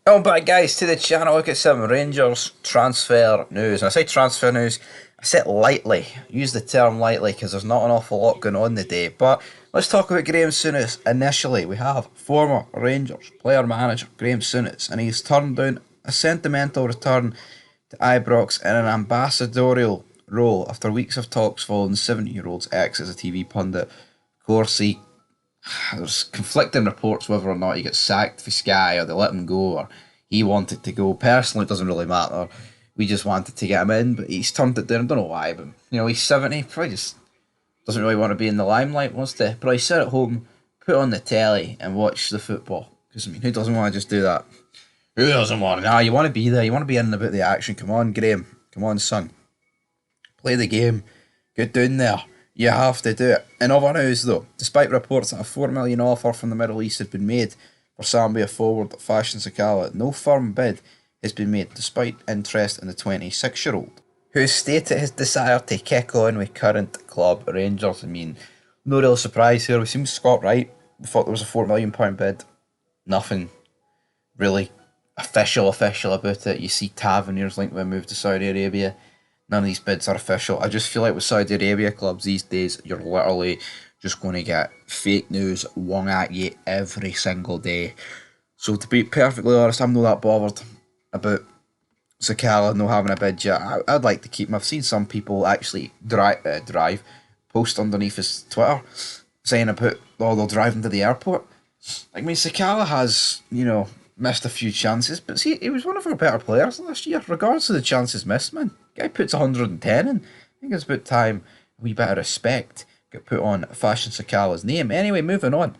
Welcome back, guys, to the channel. Look at some Rangers transfer news. And I say transfer news, I say it lightly. Use the term lightly because there's not an awful lot going on today. But let's talk about Graeme Souness. Initially, we have former Rangers player manager Graeme Souness, and he's turned down a sentimental return to Ibrox in an ambassadorial role after weeks of talks following the 70-year-old's ex as a TV pundit. Of course, there's conflicting reports whether or not he gets sacked for Sky or they let him go or he wanted to go. Personally, it doesn't really matter. We just wanted to get him in, but he's turned it down. I don't know why, but he's 70. Probably just doesn't really want to be in the limelight. Wants to probably sit at home, put on the telly, and watch the football. Because who doesn't want to just do that? Who doesn't want to? Nah, you want to be there. You want to be in about the action. Come on, Graeme. Come on, son. Play the game. Get down there. You have to do it. In other news, though, despite reports that a $4 million offer from the Middle East had been made for Zambia forward Fashion Sakala, no firm bid has been made despite interest in the 26-year-old, who has stated his desire to kick on with current club Rangers. I mean, no real surprise here. We seem Scott right. We thought there was a £4 million bid. Nothing really official about it. You see Taverniers linked with a move to Saudi Arabia. None of these bids are official. I just feel like with Saudi Arabia clubs these days, you're literally just going to get fake news wung at you every single day. So to be perfectly honest, I'm not that bothered about Sakala not having a bid yet. I'd like to keep him. I've seen some people actually post underneath his Twitter saying about, oh, they'll drive him to the airport. I mean, Sakala has, missed a few chances, but see, he was one of our better players last year, regardless of the chances missed, man. Guy puts 110 in. I think it's about time a wee bit of respect get put on Fashion Sakala's name. Anyway, moving on.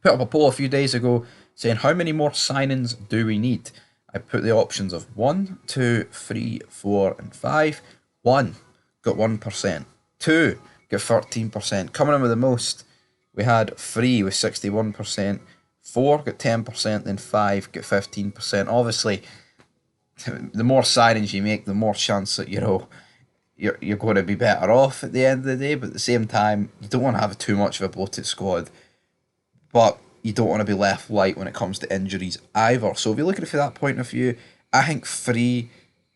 Put up a poll a few days ago saying how many more signings do we need? I put the options of 1, 2, 3, 4, and 5. 1 got 1%. 2 got 13%. Coming in with the most, we had 3 with 61%. 4 got 10%, then 5 got 15%. Obviously, the more signings you make, the more chance that you're going to be better off at the end of the day. But at the same time, you don't want to have too much of a bloated squad, but you don't want to be left light when it comes to injuries either. So if you look at it from that point of view, I think 3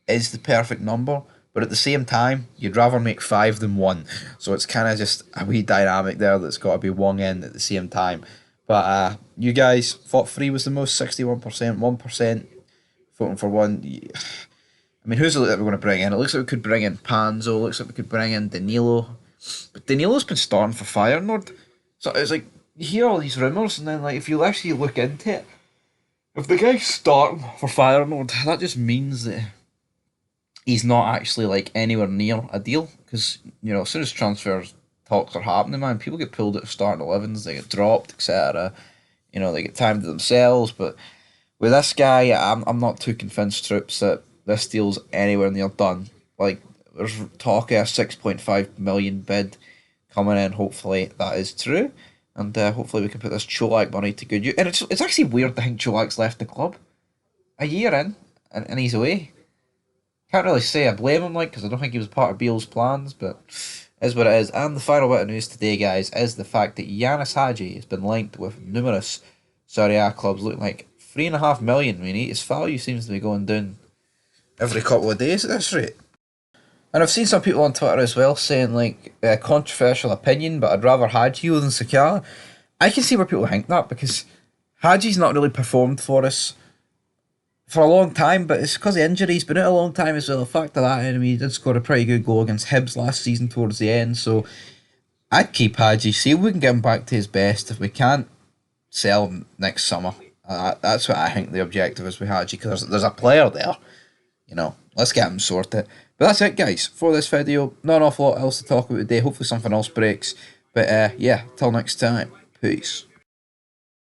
is the perfect number. But at the same time, you'd rather make 5 than 1. So it's kind of just a wee dynamic there that's got to be wung in at the same time. But you guys thought 3 was the most, 61%, 1% voting for 1. I mean, who's it that we're going to bring in? It looks like we could bring in Panzo. It looks like we could bring in Danilo. But Danilo's been starting for Feyenoord. So it's like, you hear all these rumours, and then if you actually look into it, if the guy's starting for Feyenoord, that just means that he's not actually anywhere near a deal. Because, as soon as transfers talks are happening, man, people get pulled out of starting 11s, they get dropped, etc. They get time to themselves. But with this guy, I'm not too convinced, troops, that this deal's anywhere near done. There's talk of a 6.5 million bid coming in. Hopefully that is true, and hopefully we can put this Cholak money to good use. And it's actually weird to think Cholak's left the club a year in, and he's away. Can't really say I blame him, because I don't think he was part of Beale's plans, but is what it is. And the final bit of news today, guys, is the fact that Hagi has been linked with numerous Serie clubs, looking like 3.5 million. I mean, his value seems to be going down every couple of days at this rate. And I've seen some people on Twitter as well saying, controversial opinion, but I'd rather Hagi than Sakala. I can see where people think that, because Hagi's not really performed for us for a long time, but it's because of injury. He's been out a long time as well. The fact of that, he did score a pretty good goal against Hibs last season towards the end, so I'd keep Hagi, see if we can get him back to his best. If we can't, sell him next summer. That's what I think the objective is with Hagi, because there's a player there. Let's get him sorted. But that's it, guys, for this video. Not an awful lot else to talk about today. Hopefully something else breaks. But yeah, till next time. Peace.